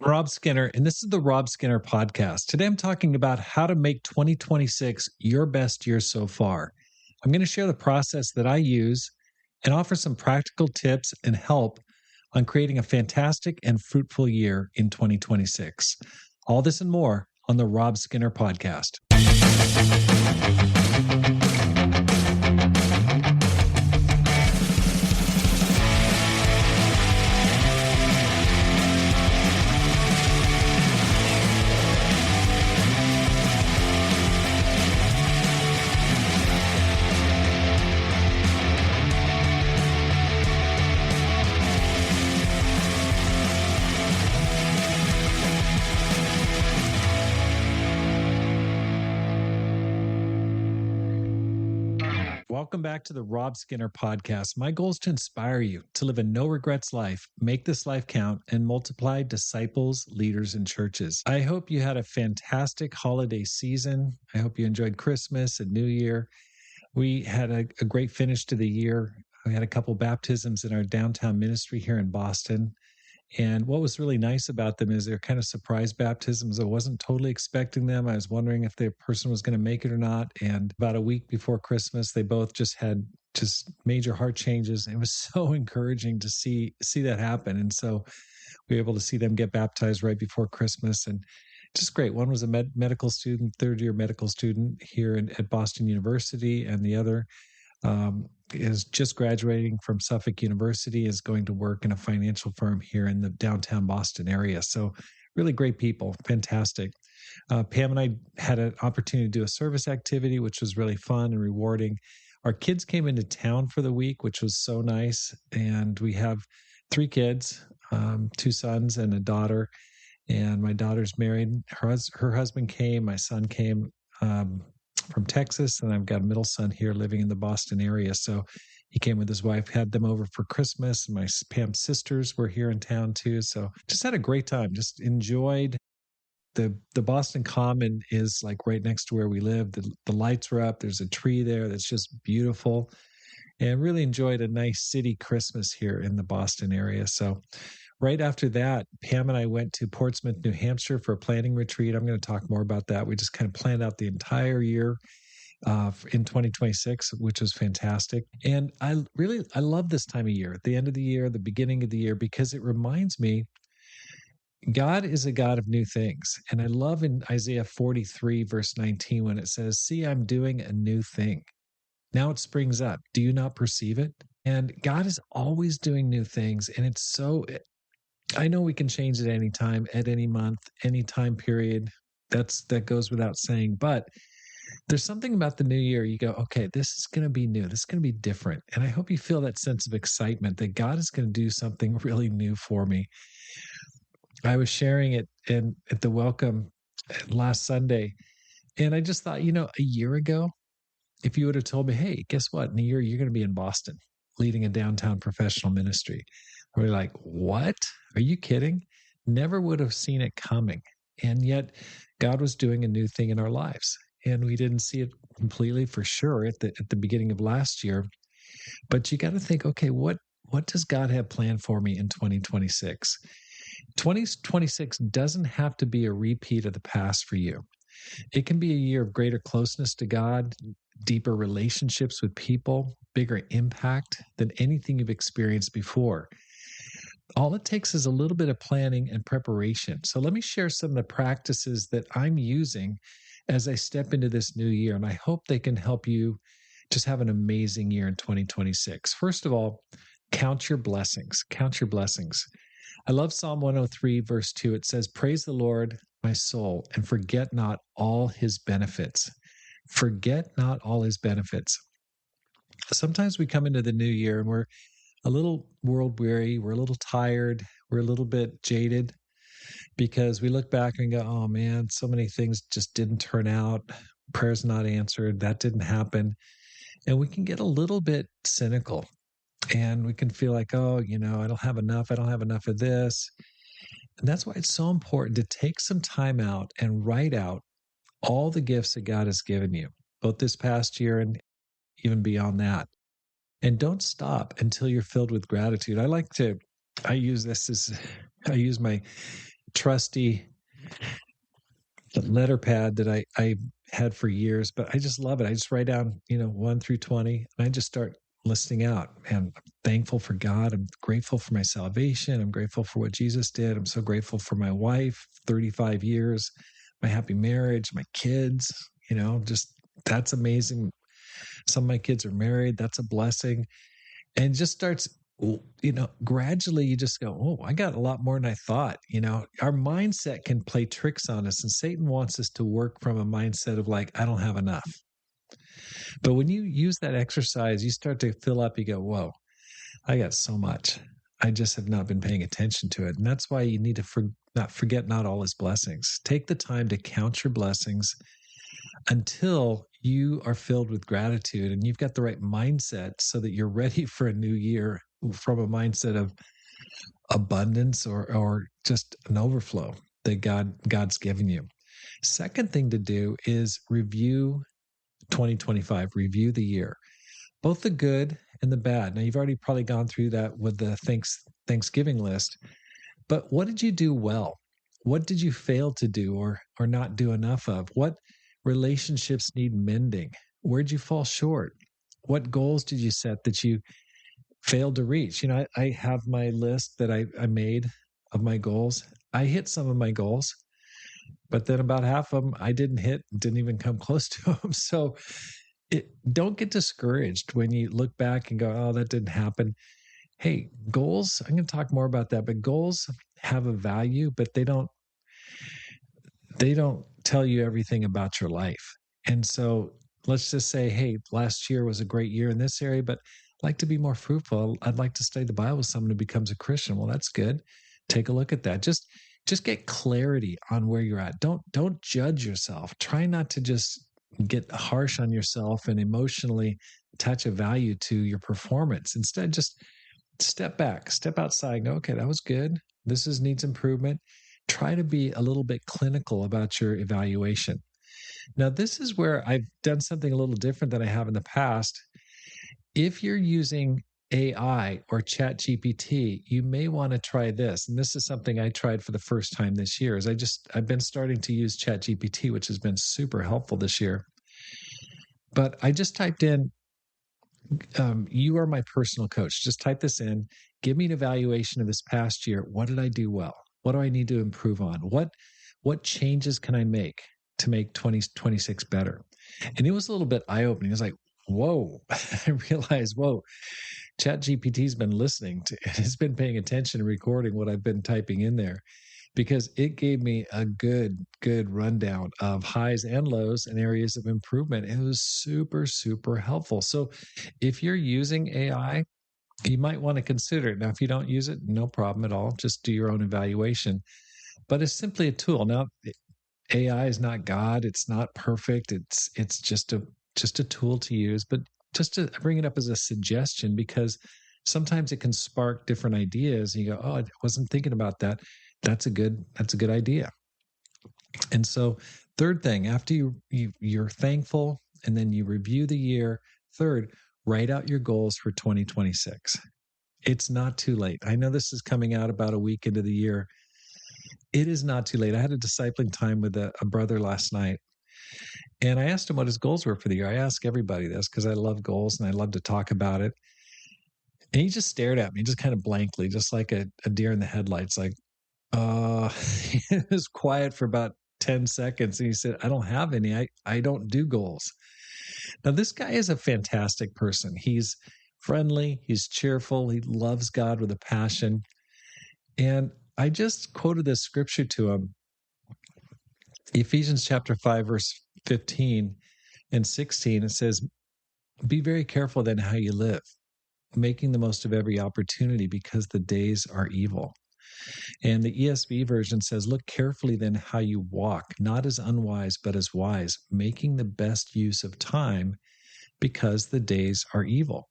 Rob Skinner, and this is the Rob Skinner podcast. Today I'm talking about how to make 2026 your best year so far. I'm going to share the process that I use and offer some practical tips and help on creating a fantastic and fruitful year in 2026. All this and more on the Rob Skinner podcast. Welcome back to the Rob Skinner podcast. My goal is to inspire you to live a no regrets life, make this life count, and multiply disciples, leaders, and churches. I hope you had a fantastic holiday season. I hope you enjoyed Christmas and New Year. We had a great finish to the year. We had a couple baptisms in our downtown ministry here in Boston. And what was really nice about them is they're kind of surprise baptisms. I wasn't totally expecting them. I was wondering if the person was going to make it or not. And about a week before Christmas, they both just had major heart changes. It was so encouraging to see that happen. And so we were able to see them get baptized right before Christmas, and just great. One was a medical student, third-year medical student here at Boston University, and the other is just graduating from Suffolk University, is going to work in a financial firm here in the downtown Boston area. So really great people, fantastic. Pam and I had an opportunity to do a service activity, which was really fun and rewarding. Our kids came into town for the week, which was so nice. And we have 3 kids, 2 sons and a daughter. And my daughter's married. Her husband came. My son came from Texas, and I've got a middle son here living in the Boston area. So he came with his wife, had them over for Christmas. My Pam's sisters were here in town too. So just had a great time. Just enjoyed the Boston Common is like right next to where we live. The lights were up. There's a tree there that's just beautiful, and really enjoyed a nice city Christmas here in the Boston area. So right after that, Pam and I went to Portsmouth, New Hampshire for a planning retreat. I'm going to talk more about that. We just kind of planned out the entire year in 2026, which was fantastic. And I love this time of year, at the end of the year, the beginning of the year, because it reminds me God is a God of new things. And I love in Isaiah 43, verse 19, when it says, "See, I'm doing a new thing. Now it springs up. Do you not perceive it?" And God is always doing new things. And it's so, I know we can change it any time, at any month, any time period. That goes without saying. But there's something about the new year. You go, okay, this is going to be new. This is going to be different. And I hope you feel that sense of excitement that God is going to do something really new for me. I was sharing it at the welcome last Sunday. And I just thought, a year ago, if you would have told me, hey, guess what? In a year, you're going to be in Boston leading a downtown professional ministry. We're like, what? Are you kidding? Never would have seen it coming. And yet God was doing a new thing in our lives. And we didn't see it completely for sure at the beginning of last year. But you got to think, okay, what does God have planned for me in 2026? 2026 doesn't have to be a repeat of the past for you. It can be a year of greater closeness to God, deeper relationships with people, bigger impact than anything you've experienced before. All it takes is a little bit of planning and preparation. So let me share some of the practices that I'm using as I step into this new year, and I hope they can help you just have an amazing year in 2026. First of all, count your blessings. Count your blessings. I love Psalm 103, verse 2. It says, "Praise the Lord, my soul, and forget not all his benefits." Forget not all his benefits. Sometimes we come into the new year and we're a little world weary, we're a little tired, we're a little bit jaded because we look back and go, oh man, so many things just didn't turn out. Prayer's not answered. That didn't happen. And we can get a little bit cynical and we can feel like, oh, I don't have enough. I don't have enough of this. And that's why it's so important to take some time out and write out all the gifts that God has given you, both this past year and even beyond that. And don't stop until you're filled with gratitude. I use my trusty letter pad that I had for years, but I just love it. I just write down, 1 through 20, and I just start listing out. And I'm thankful for God. I'm grateful for my salvation. I'm grateful for what Jesus did. I'm so grateful for my wife, 35 years, my happy marriage, my kids, just that's amazing. Some of my kids are married. That's a blessing. And it just starts, gradually you just go, oh, I got a lot more than I thought. Our mindset can play tricks on us, and Satan wants us to work from a mindset of like, I don't have enough. But when you use that exercise, you start to fill up, you go, whoa, I got so much. I just have not been paying attention to it. And that's why you need to not forget not all his blessings. Take the time to count your blessings until you are filled with gratitude and you've got the right mindset so that you're ready for a new year from a mindset of abundance or just an overflow that God's given you. Second thing to do is review 2025, review the year, both the good and the bad. Now, you've already probably gone through that with the Thanksgiving list, but what did you do well? What did you fail to do or not do enough of? What relationships need mending? Where'd you fall short? What goals did you set that you failed to reach? I have my list that I made of my goals. I hit some of my goals, but then about half of them I didn't hit, didn't even come close to them. So don't get discouraged when you look back and go, oh, that didn't happen. Hey, goals, I'm going to talk more about that, but goals have a value, but they don't tell you everything about your life. And so let's just say, hey, last year was a great year in this area, but I'd like to be more fruitful. I'd like to study the Bible with someone who becomes a Christian. Well, that's good. Take a look at that. Just get clarity on where you're at. Don't judge yourself. Try not to just get harsh on yourself and emotionally attach a value to your performance. Instead, just step back, step outside, go, okay, that was good. This needs improvement. Try to be a little bit clinical about your evaluation. Now, this is where I've done something a little different than I have in the past. If you're using AI or Chat GPT, you may want to try this. And this is something I tried for the first time this year. I've been starting to use Chat GPT, which has been super helpful this year. But I just typed in, you are my personal coach. Just type this in. Give me an evaluation of this past year. What did I do well? What do I need to improve on? What changes can I make to make 2026 better? And it was a little bit eye-opening. It was like, whoa, I realized, whoa, ChatGPT's been listening to, it's been paying attention and recording what I've been typing in there, because it gave me a good rundown of highs and lows and areas of improvement. It was super, super helpful. So if you're using AI, you might want to consider it. Now, if you don't use it, no problem at all. Just do your own evaluation. But it's simply a tool. Now, AI is not God. It's not perfect. It's just a tool to use. But just to bring it up as a suggestion, because sometimes it can spark different ideas. And you go, oh, I wasn't thinking about that. That's a good idea. And so, third thing, after you're thankful and then you review the year. Third, write out your goals for 2026. It's not too late. I know this is coming out about a week into the year. It is not too late. I had a discipling time with a brother last night, and I asked him what his goals were for the year. I ask everybody this because I love goals and I love to talk about it. And he just stared at me, just kind of blankly, just like a deer in the headlights. Like, he was quiet for about 10 seconds. And he said, I don't have any. I don't do goals. Now, this guy is a fantastic person. He's friendly. He's cheerful. He loves God with a passion. And I just quoted this scripture to him. Ephesians chapter 5, verse 15 and 16. It says, be very careful then how you live, making the most of every opportunity because the days are evil. And the ESV version says, look carefully then how you walk, not as unwise, but as wise, making the best use of time because the days are evil.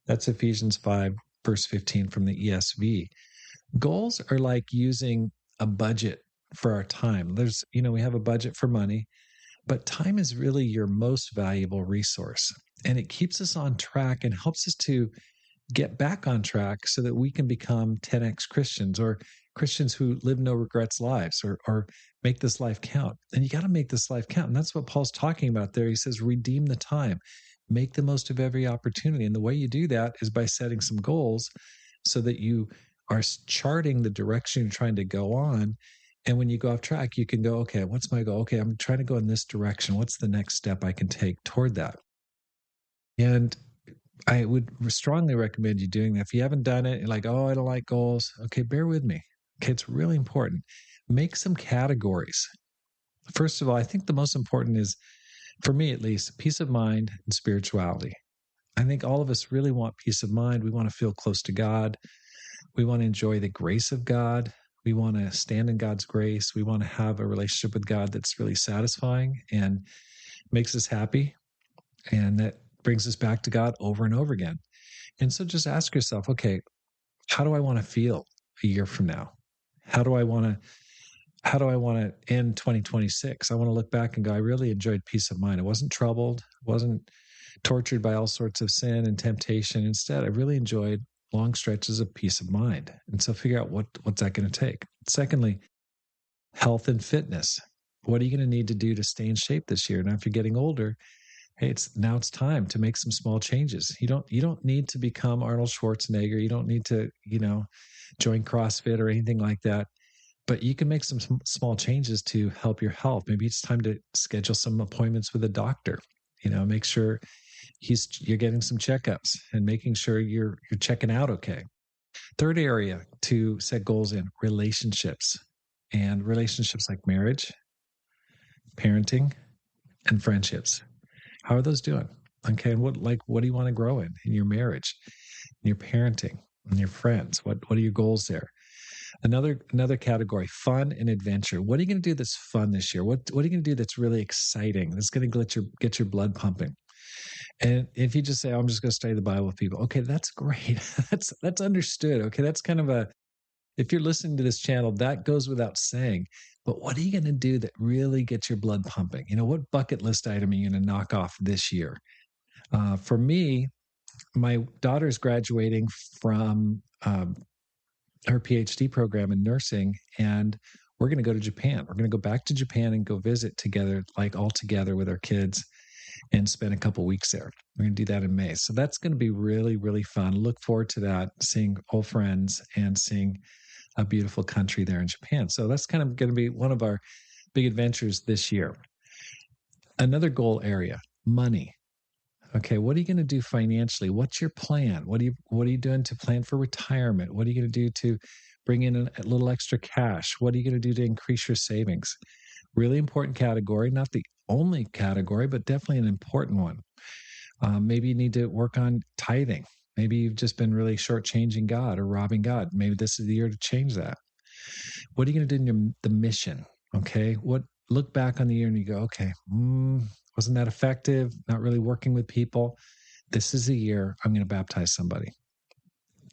That's Ephesians 5, verse 15 from the ESV. Goals are like using a budget for our time. We have a budget for money, but time is really your most valuable resource. And it keeps us on track and helps us to get back on track so that we can become 10x Christians or Christians who live no regrets lives or make this life count. And you got to make this life count. And that's what Paul's talking about there. He says, redeem the time, make the most of every opportunity. And the way you do that is by setting some goals so that you are charting the direction you're trying to go on. And when you go off track, you can go, okay, what's my goal? Okay, I'm trying to go in this direction. What's the next step I can take toward that? And I would strongly recommend you doing that. If you haven't done it, you're like, oh, I don't like goals. Okay, bear with me. Okay, it's really important. Make some categories. First of all, I think the most important is, for me at least, peace of mind and spirituality. I think all of us really want peace of mind. We want to feel close to God. We want to enjoy the grace of God. We want to stand in God's grace. We want to have a relationship with God that's really satisfying and makes us happy. And that brings us back to God over and over again. And so just ask yourself, okay, how do I want to feel a year from now? How do I want to end 2026? I want to look back and go, I really enjoyed peace of mind. I wasn't troubled, wasn't tortured by all sorts of sin and temptation. Instead, I really enjoyed long stretches of peace of mind. And so figure out what's that going to take. Secondly, health and fitness. What are you going to need to do to stay in shape this year? Now, if you're getting older, hey, it's time to make some small changes. You don't need to become Arnold Schwarzenegger. You don't need to, join CrossFit or anything like that. But you can make some small changes to help your health. Maybe it's time to schedule some appointments with a doctor. Make sure you're getting some checkups and making sure you're checking out okay. Third area to set goals in: relationships, and relationships like marriage, parenting, and friendships. How are those doing? Okay, and what do you want to grow in your marriage, in your parenting, in your friends? What are your goals there? Another category: fun and adventure. What are you going to do that's fun this year? What are you going to do that's really exciting? That's going to get your blood pumping. And if you just say, oh, I'm just going to study the Bible with people, okay, that's great. that's understood. Okay, that's kind of if you're listening to this channel, that goes without saying. But what are you going to do that really gets your blood pumping? What bucket list item are you going to knock off this year? For me, my daughter's graduating from her PhD program in nursing, and we're going to go to Japan. We're going to go back to Japan and go visit together, like all together with our kids, and spend a couple weeks there. We're going to do that in May. So that's going to be really, really fun. Look forward to that, seeing old friends and seeing a beautiful country there in Japan. So that's kind of going to be one of our big adventures this year. Another goal area: money. Okay, what are you going to do financially? What's your plan? What are you doing to plan for retirement? What are you going to do to bring in a little extra cash? What are you going to do to increase your savings? Really important category, not the only category, but definitely an important one. Maybe you need to work on tithing. Maybe you've just been really shortchanging God or robbing God. Maybe this is the year to change that. What are you going to do in the mission? Okay, look back on the year and you go, okay, wasn't that effective? Not really working with people. This is the year I'm going to baptize somebody.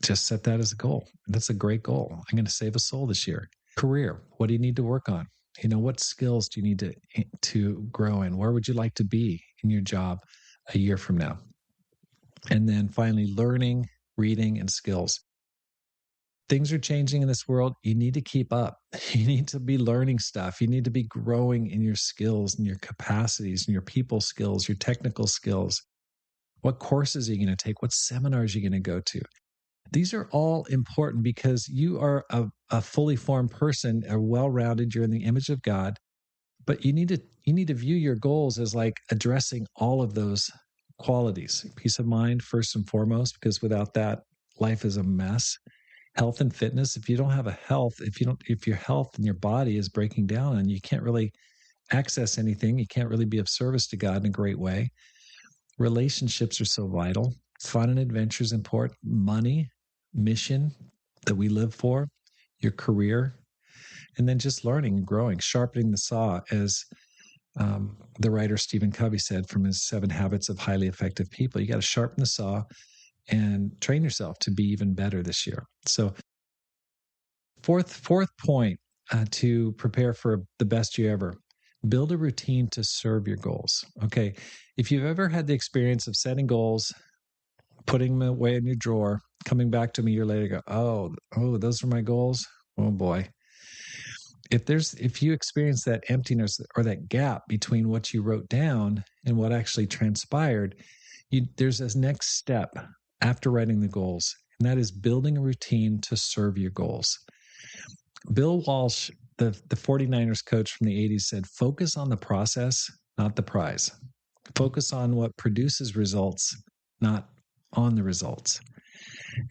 Just set that as a goal. That's a great goal. I'm going to save a soul this year. Career. What do you need to work on? What skills do you need to grow in? Where would you like to be in your job a year from now? And then finally, learning, reading, and skills. Things are changing in this world. You need to keep up. You need to be learning stuff. You need to be growing in your skills and your capacities and your people skills, your technical skills. What courses are you going to take? What seminars are you going to go to? These are all important because you are a fully formed person, a well-rounded, you're in the image of God, but you need to view your goals as like addressing all of those qualities. Peace of mind, first and foremost, because without that, life is a mess. Health and fitness. If you don't have if your health and your body is breaking down and you can't really access anything, you can't really be of service to God in a great way. Relationships are so vital. Fun and adventure is important. Money, mission that we live for, your career, and then just learning and growing, sharpening the saw, as the writer Stephen Covey said from his 7 Habits of Highly Effective People. You got to sharpen the saw and train yourself to be even better this year. So fourth point to prepare for the best year ever: build a routine to serve your goals. Okay, if you've ever had the experience of setting goals, putting them away in your drawer, coming back to them a year later, go, oh, those are my goals. Oh boy. If you experience that emptiness or that gap between what you wrote down and what actually transpired, there's this next step after writing the goals, and that is building a routine to serve your goals. Bill Walsh, the 49ers coach from the 80s, said, focus on the process, not the prize. Focus on what produces results, not on the results.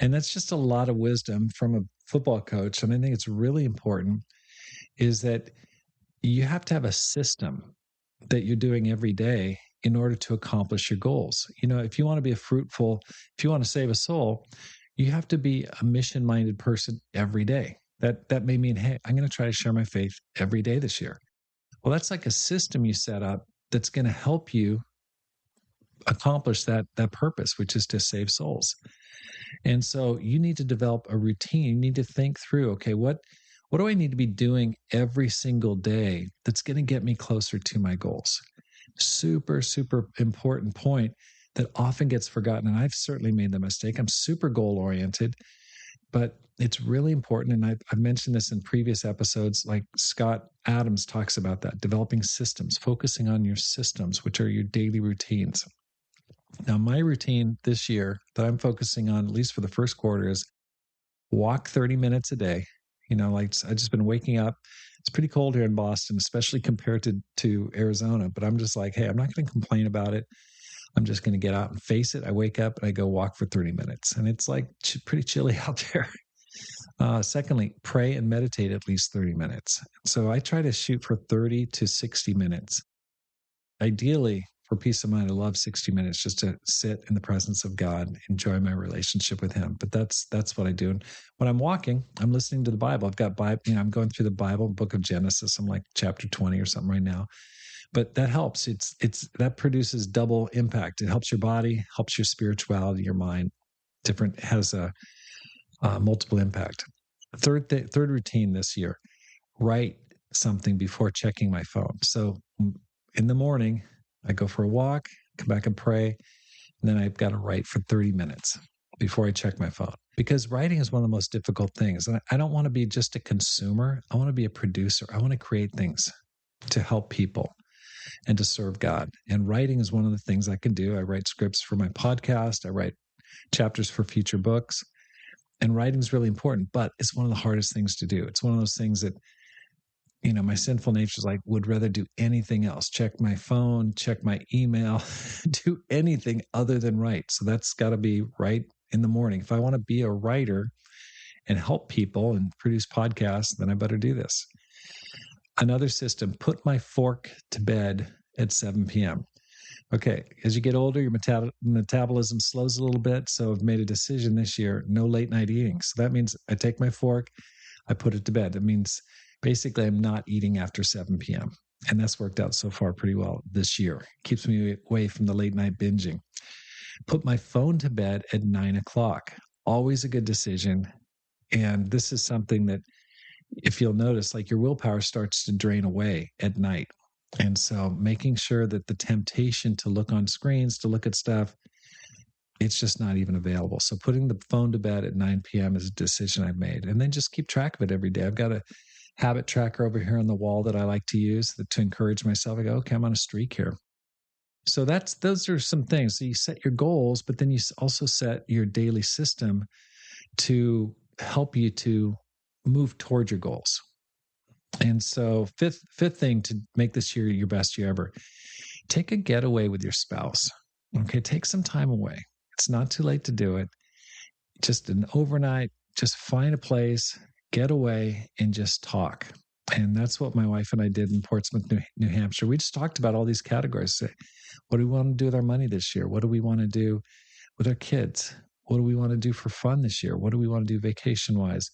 And that's just a lot of wisdom from a football coach. And I think it's really important is that you have to have a system that you're doing every day in order to accomplish your goals. If you want to be if you want to save a soul, you have to be a mission-minded person every day. That may mean, hey, I'm going to try to share my faith every day this year. Well, that's like a system you set up that's going to help you accomplish that purpose, which is to save souls. And so you need to develop a routine. You need to think through, okay, what do I need to be doing every single day that's going to get me closer to my goals? Super, super important point that often gets forgotten. And I've certainly made the mistake. I'm super goal oriented, but it's really important. And I've mentioned this in previous episodes, like Scott Adams talks about that, developing systems, focusing on your systems, which are your daily routines. Now, my routine this year that I'm focusing on, at least for the first quarter, is walk 30 minutes a day. I've just been waking up. It's pretty cold here in Boston, especially compared to Arizona. But I'm just like, hey, I'm not going to complain about it. I'm just going to get out and face it. I wake up and I go walk for 30 minutes. And it's like pretty chilly out there. Secondly, pray and meditate at least 30 minutes. So I try to shoot for 30 to 60 minutes. Ideally, for peace of mind, I love 60 minutes just to sit in the presence of God, enjoy my relationship with Him. But that's what I do. And when I'm walking, I'm listening to the Bible. I've got Bible, I'm going through the Bible, book of Genesis. I'm like chapter 20 or something right now. But that helps. That produces double impact. It helps your body, helps your spirituality, your mind. Has a multiple impact. Third routine this year: write something before checking my phone. So in the morning, I go for a walk, come back and pray, and then I've got to write for 30 minutes before I check my phone. Because writing is one of the most difficult things. And I don't want to be just a consumer. I want to be a producer. I want to create things to help people and to serve God. And writing is one of the things I can do. I write scripts for my podcast. I write chapters for future books. And writing is really important, but it's one of the hardest things to do. It's one of those things that my sinful nature is like, would rather do anything else, check my phone, check my email, do anything other than write. So that's got to be right in the morning. If I want to be a writer and help people and produce podcasts, then I better do this. Another system: put my fork to bed at 7 p.m. Okay, as you get older, your metabolism slows a little bit. So I've made a decision this year, no late night eating. So that means I take my fork, I put it to bed. That means basically I'm not eating after 7 p.m. And that's worked out so far pretty well this year. Keeps me away from the late night binging. Put my phone to bed at 9 o'clock. Always a good decision. And this is something that, if you'll notice, like your willpower starts to drain away at night. And so making sure that the temptation to look on screens, to look at stuff, it's just not even available. So putting the phone to bed at 9 p.m. is a decision I've made. And then just keep track of it every day. I've got a habit tracker over here on the wall that I like to use to encourage myself. I go, okay, I'm on a streak here. So those are some things. So you set your goals, but then you also set your daily system to help you to move toward your goals. And so fifth thing to make this year your best year ever: take a getaway with your spouse. Okay, take some time away. It's not too late to do it. Just an overnight, just find a place, get away, and just talk. And that's what my wife and I did in Portsmouth, New Hampshire. We just talked about all these categories. What do we want to do with our money this year? What do we want to do with our kids? What do we want to do for fun this year? What do we want to do vacation-wise?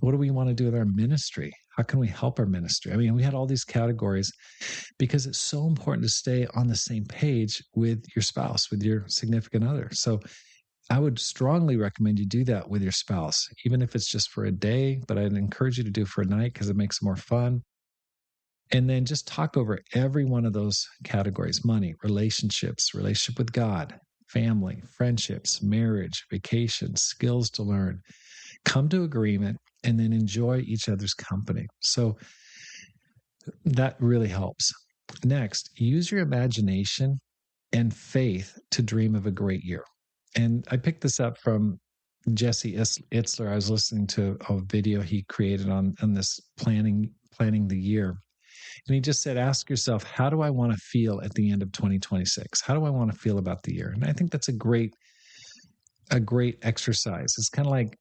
What do we want to do with our ministry? How can we help our ministry? I mean, we had all these categories because it's so important to stay on the same page with your spouse, with your significant other. So I would strongly recommend you do that with your spouse, even if it's just for a day, but I'd encourage you to do it for a night because it makes it more fun. And then just talk over every one of those categories: money, relationships, relationship with God, family, friendships, marriage, vacations, skills to learn. Come to agreement and then enjoy each other's company. So that really helps. Next, use your imagination and faith to dream of a great year. And I picked this up from Jesse Itzler. I was listening to a video he created on this planning the year. And he just said, ask yourself, how do I want to feel at the end of 2026? How do I want to feel about the year? And I think that's a great exercise. It's kind of like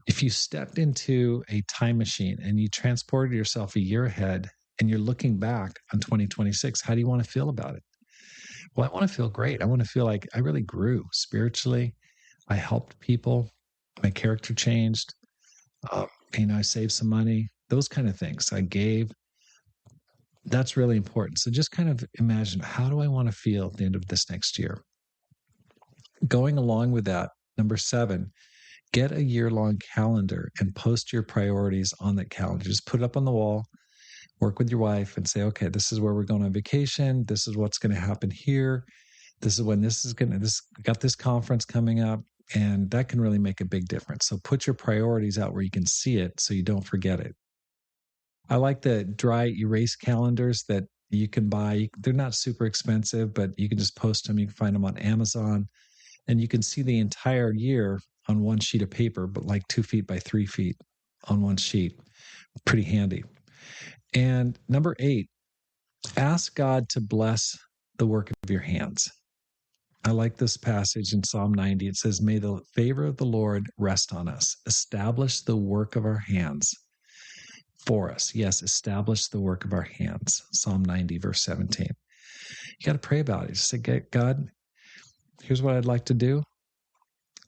if you stepped into a time machine and you transported yourself a year ahead and you're looking back on 2026, how do you want to feel about it? Well, I want to feel great. I want to feel like I really grew spiritually. I helped people. My character changed. I saved some money, those kind of things. I gave. That's really important. So just kind of imagine, how do I want to feel at the end of this next year? Going along with that, number 7, get a year-long calendar and post your priorities on that calendar. Just put it up on the wall, work with your wife and say, okay, this is where we're going on vacation. This is what's going to happen here. This is when got this conference coming up. And that can really make a big difference. So put your priorities out where you can see it so you don't forget it. I like the dry erase calendars that you can buy. They're not super expensive, but you can just post them. You can find them on Amazon. And you can see the entire year on one sheet of paper, but like 2 feet by 3 feet on one sheet. Pretty handy. And number 8, ask God to bless the work of your hands. I like this passage in Psalm 90. It says, may the favor of the Lord rest on us. Establish the work of our hands for us. Yes, establish the work of our hands. Psalm 90, verse 17. You got to pray about it. Just say, God, here's what I'd like to do.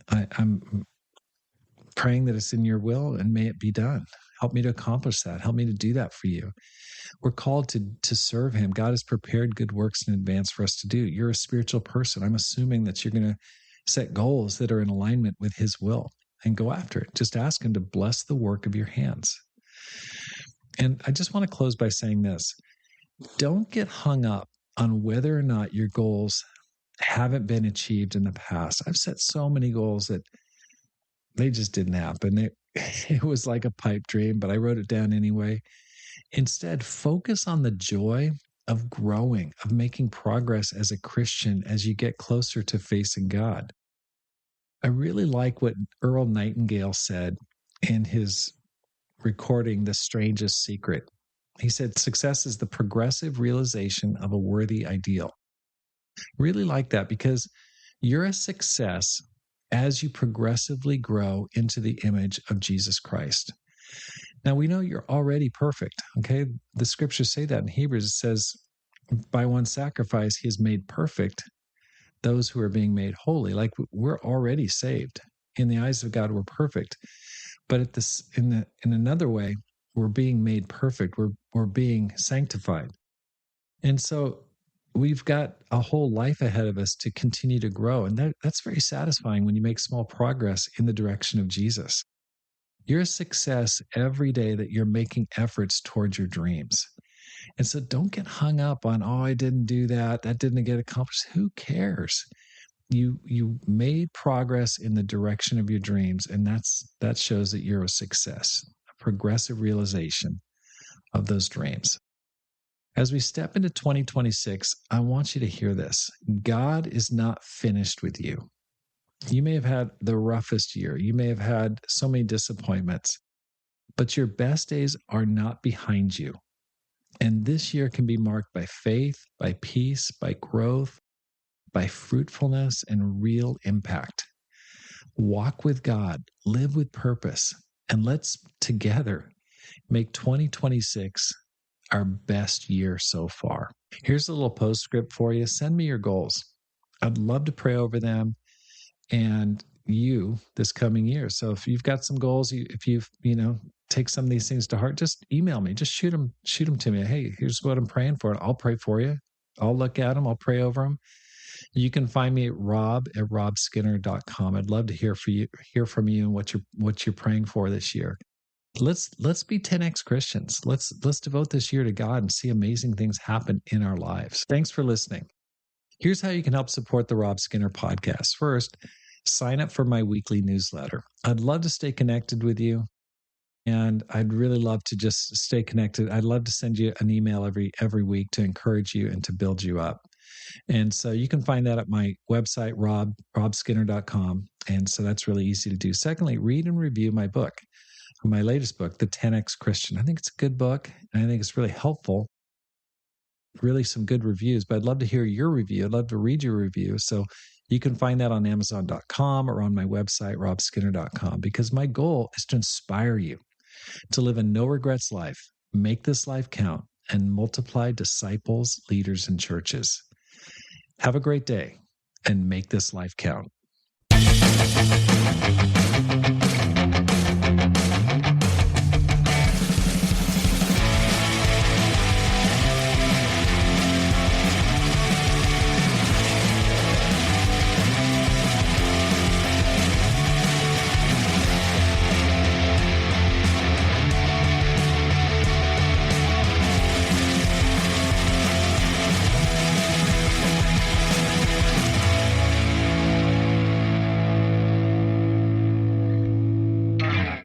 I'm praying that it's in your will and may it be done. Help me to accomplish that. Help me to do that for you. We're called to serve him. God has prepared good works in advance for us to do. You're a spiritual person. I'm assuming that you're going to set goals that are in alignment with his will and go after it. Just ask him to bless the work of your hands. And I just want to close by saying this. Don't get hung up on whether or not your goals haven't been achieved in the past. I've set so many goals that they just didn't happen. It was like a pipe dream, but I wrote it down anyway. Instead, focus on the joy of growing, of making progress as a Christian as you get closer to facing God. I really like what Earl Nightingale said in his recording, The Strangest Secret. He said, success is the progressive realization of a worthy ideal. Really like that because you're a success as you progressively grow into the image of Jesus Christ. Now, we know you're already perfect, okay? The scriptures say that in Hebrews. It says, by one sacrifice, he has made perfect those who are being made holy. Like we're already saved. In the eyes of God, we're perfect. But in another way, we're being made perfect. We're being sanctified. And so we've got a whole life ahead of us to continue to grow. And that's very satisfying when you make small progress in the direction of Jesus. You're a success every day that you're making efforts towards your dreams. And so don't get hung up on, I didn't do that. That didn't get accomplished. Who cares? You made progress in the direction of your dreams. And that shows that you're a success, a progressive realization of those dreams. As we step into 2026, I want you to hear this. God is not finished with you. You may have had the roughest year. You may have had so many disappointments, but your best days are not behind you. And this year can be marked by faith, by peace, by growth, by fruitfulness and real impact. Walk with God, live with purpose, and let's together make 2026 our best year so far. Here's a little postscript for you. Send me your goals. I'd love to pray over them and you this coming year. So if you've got some goals, if you've, take some of these things to heart, just email me, just shoot them to me. Hey, here's what I'm praying for. I'll pray for you. I'll look at them. I'll pray over them. You can find me at rob@robskinner.com. I'd love to hear from you and what you're praying for this year. Let's be 10x Christians. Let's devote this year to God and see amazing things happen in our lives. Thanks for listening. Here's how you can help support the Rob Skinner podcast. First, sign up for my weekly newsletter. I'd love to stay connected with you. And I'd really love to just stay connected. I'd love to send you an email every week to encourage you and to build you up. And so you can find that at my website, robskinner.com. And so that's really easy to do. Secondly, read and review my book, my latest book, The 10X Christian. I think it's a good book, and I think it's really helpful. Really some good reviews, but I'd love to hear your review. I'd love to read your review. So you can find that on Amazon.com or on my website, robskinner.com, because my goal is to inspire you to live a no regrets life, make this life count, and multiply disciples, leaders, and churches. Have a great day and make this life count.